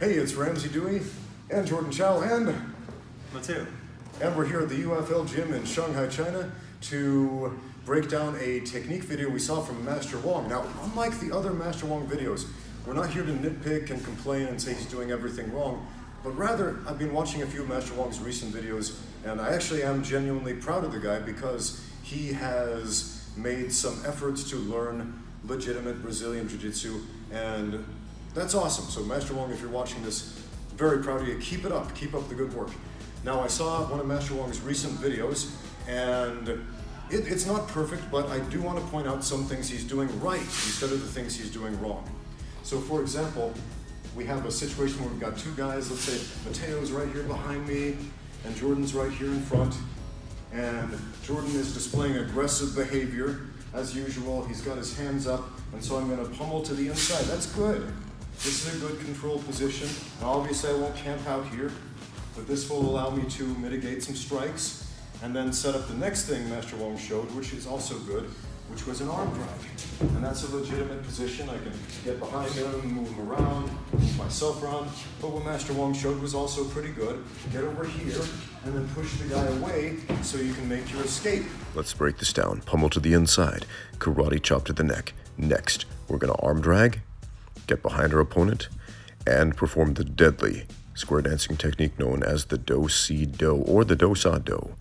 Hey, it's Ramsey, Dewey, and Jordan Chow, and Mateo. And we're here at the UFL gym in Shanghai, China, to break down a technique video we saw from Master Wong. Now, unlike the other Master Wong videos, we're not here to nitpick and complain and say he's doing everything wrong, but rather, I've been watching a few of Master Wong's recent videos, and I actually am genuinely proud of the guy because he has made some efforts to learn legitimate Brazilian Jiu-Jitsu, and that's awesome. So Master Wong, if you're watching this, very proud of you. Keep it up. Keep up the good work. Now, I saw one of Master Wong's recent videos, and it's not perfect, but I do want to point out some things he's doing right instead of the things he's doing wrong. So, for example, we have a situation where we've got two guys. Let's say Mateo's right here behind me, and Jordan's right here in front. And Jordan is displaying aggressive behavior. As usual, he's got his hands up, and so I'm going to pummel to the inside. That's good. This is a good control position. Now, obviously, I won't camp out here, but this will allow me to mitigate some strikes and then set up the next thing Master Wong showed, which is also good, which was an arm drag. And that's a legitimate position. I can get behind him, move him around, move myself around. But what Master Wong showed was also pretty good. Get over here and then push the guy away so you can make your escape. Let's break this down. Pummel to the inside, karate chop to the neck. Next, we're going to arm drag, get behind our opponent, and perform the deadly square dancing technique known as the do-si-do or the do-sa-do.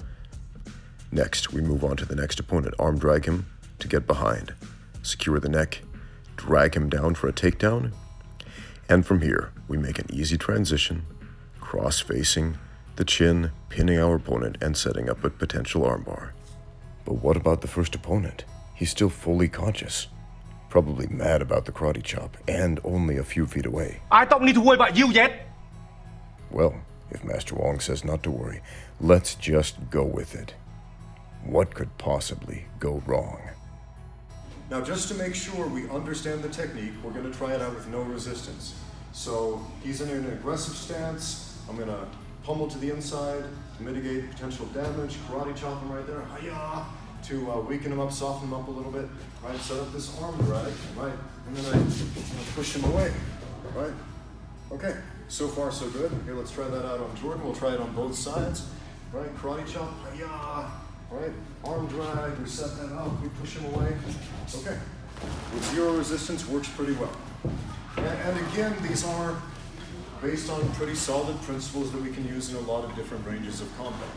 Next, we move on to the next opponent. Arm drag him to get behind, secure the neck, drag him down for a takedown, and from here, we make an easy transition, cross-facing the chin, pinning our opponent, and setting up a potential armbar. But what about the first opponent? He's still fully conscious, probably mad about the karate chop, and only a few feet away. I don't need to worry about you yet. Well, if Master Wong says not to worry, let's just go with it. What could possibly go wrong? Now, just to make sure we understand the technique, we're going to try it out with no resistance. So he's in an aggressive stance. I'm going to pummel to the inside to mitigate potential damage. Karate chop him right there. Hi-ya! To weaken him up, soften him up a little bit. Right, set up this arm drag. Right, and then I push him away. Right. Okay. So far, so good. Here, let's try that out on Jordan. We'll try it on both sides. Right, karate chop. Hi-ya! Right, arm drag, we set that up, we push him away. Okay, with zero resistance, works pretty well. And again, these are based on pretty solid principles that we can use in a lot of different ranges of combat.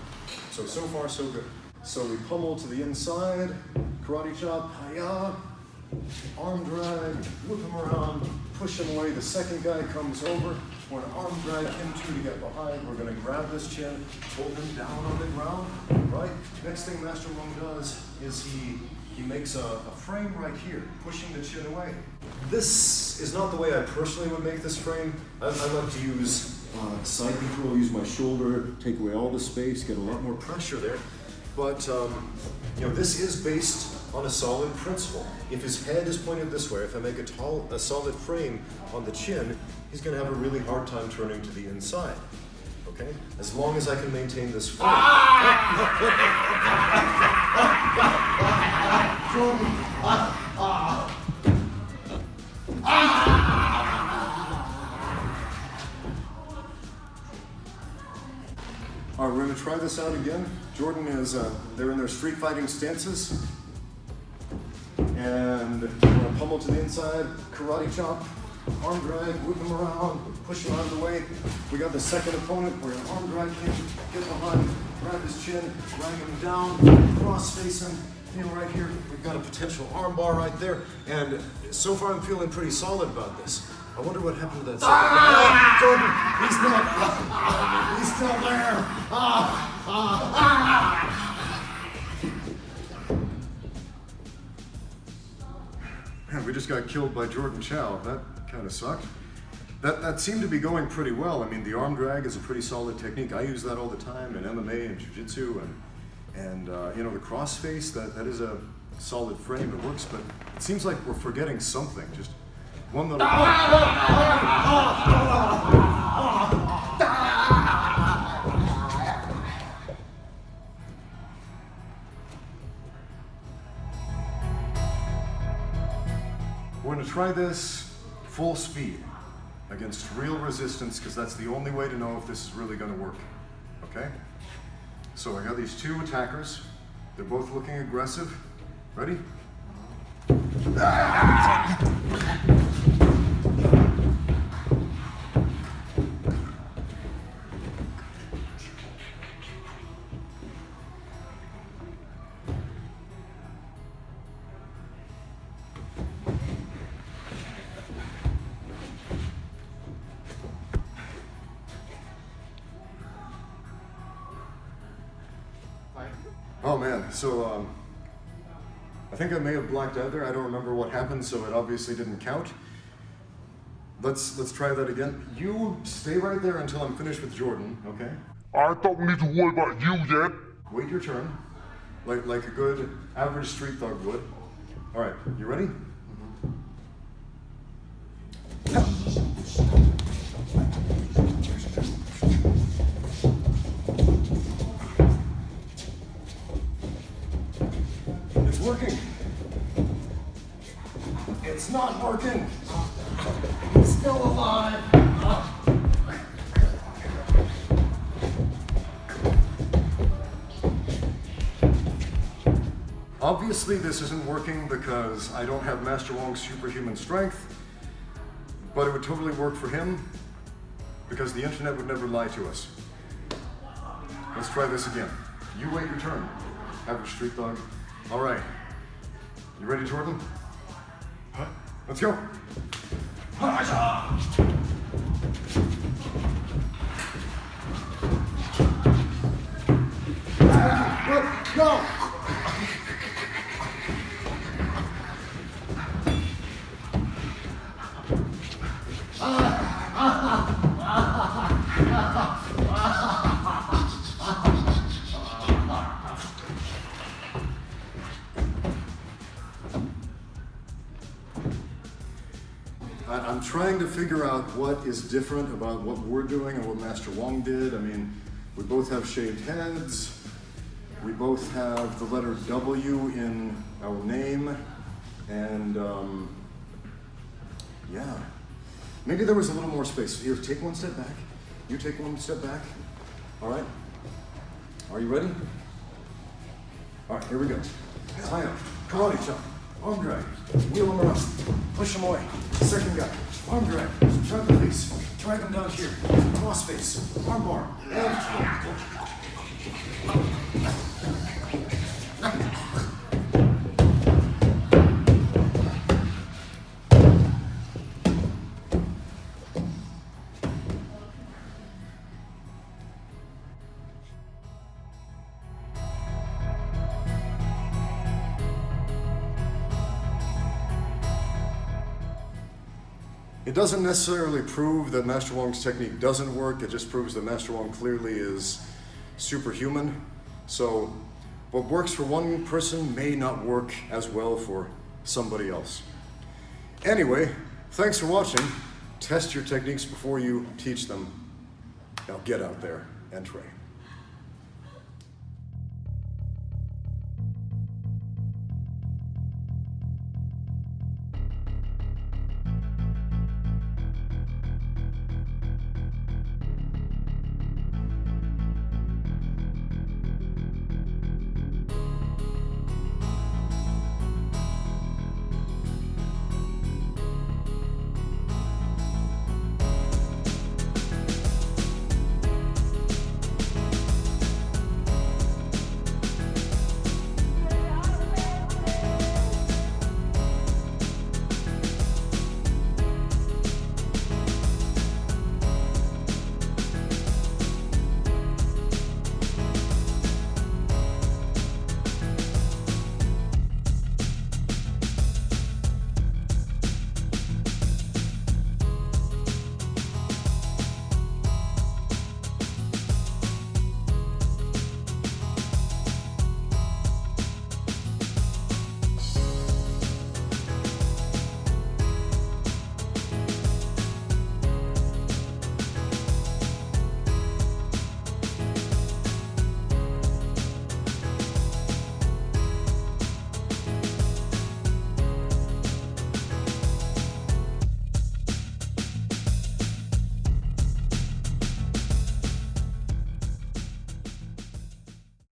So far, so good. So we pummel to the inside, karate chop, hi-ya, arm drag, whip him around, push him away. The second guy comes over. We're going to arm drag him too to get behind. We're going to grab this chin, hold him down on the ground, right? Next thing Master Wong does is he makes a frame right here, pushing the chin away. This is not the way I personally would make this frame. I like to use side control, use my shoulder, take away all the space, get a lot more pressure there. But, this is based on a solid principle. If his head is pointed this way, if I make a solid frame on the chin, he's going to have a really hard time turning to the inside. Okay? As long as I can maintain this frame. All right, we're going to try this out again. Jordan is, they're in their street fighting stances. And we're going to pummel to the inside, karate chop, arm drag, whip him around, push him out of the way. We got the second opponent, we're going to arm drag him, get behind, grab his chin, drag him down, cross face him. Right here, we've got a potential arm bar right there. And so far I'm feeling pretty solid about this. I wonder what happened to that second guy. Jordan, he's still there. Man, we just got killed by Jordan Chow. That kind of sucked. That seemed to be going pretty well. I mean, the arm drag is a pretty solid technique. I use that all the time in MMA and Jiu-Jitsu, and the cross face, that is a solid frame. It works, but it seems like we're forgetting something. Just one little... We're going to try this full speed. against real resistance, because that's the only way to know if this is really going to work. Okay? So I got these two attackers. They're both looking aggressive. Ready? Oh man, so I think I may have blacked out there. I don't remember what happened, so it obviously didn't count. Let's try that again. You stay right there until I'm finished with Jordan, okay? I don't need to worry about you yet. Wait your turn, like a good average street dog would. All right, you ready? It's working. It's not working. He's still alive. Obviously, this isn't working because I don't have Master Wong's superhuman strength, but it would totally work for him because the internet would never lie to us. Let's try this again. You wait your turn, average street dog. All right. You ready, Jordan? Let's go. Go! I'm trying to figure out what is different about what we're doing and what Master Wong did. I mean, we both have shaved heads. We both have the letter W in our name. And yeah, maybe there was a little more space. Here, take one step back. You take one step back. All right. Are you ready? All right, here we go. Tie up, karate chop, arm drag, wheel him around, push him away. Second guy, arm drag, drag the face, drag him down here, cross face, arm bar, and it doesn't necessarily prove that Master Wong's technique doesn't work. It just proves that Master Wong clearly is superhuman. So what works for one person may not work as well for somebody else. Anyway, thanks for watching. Test your techniques before you teach them. Now get out there and train.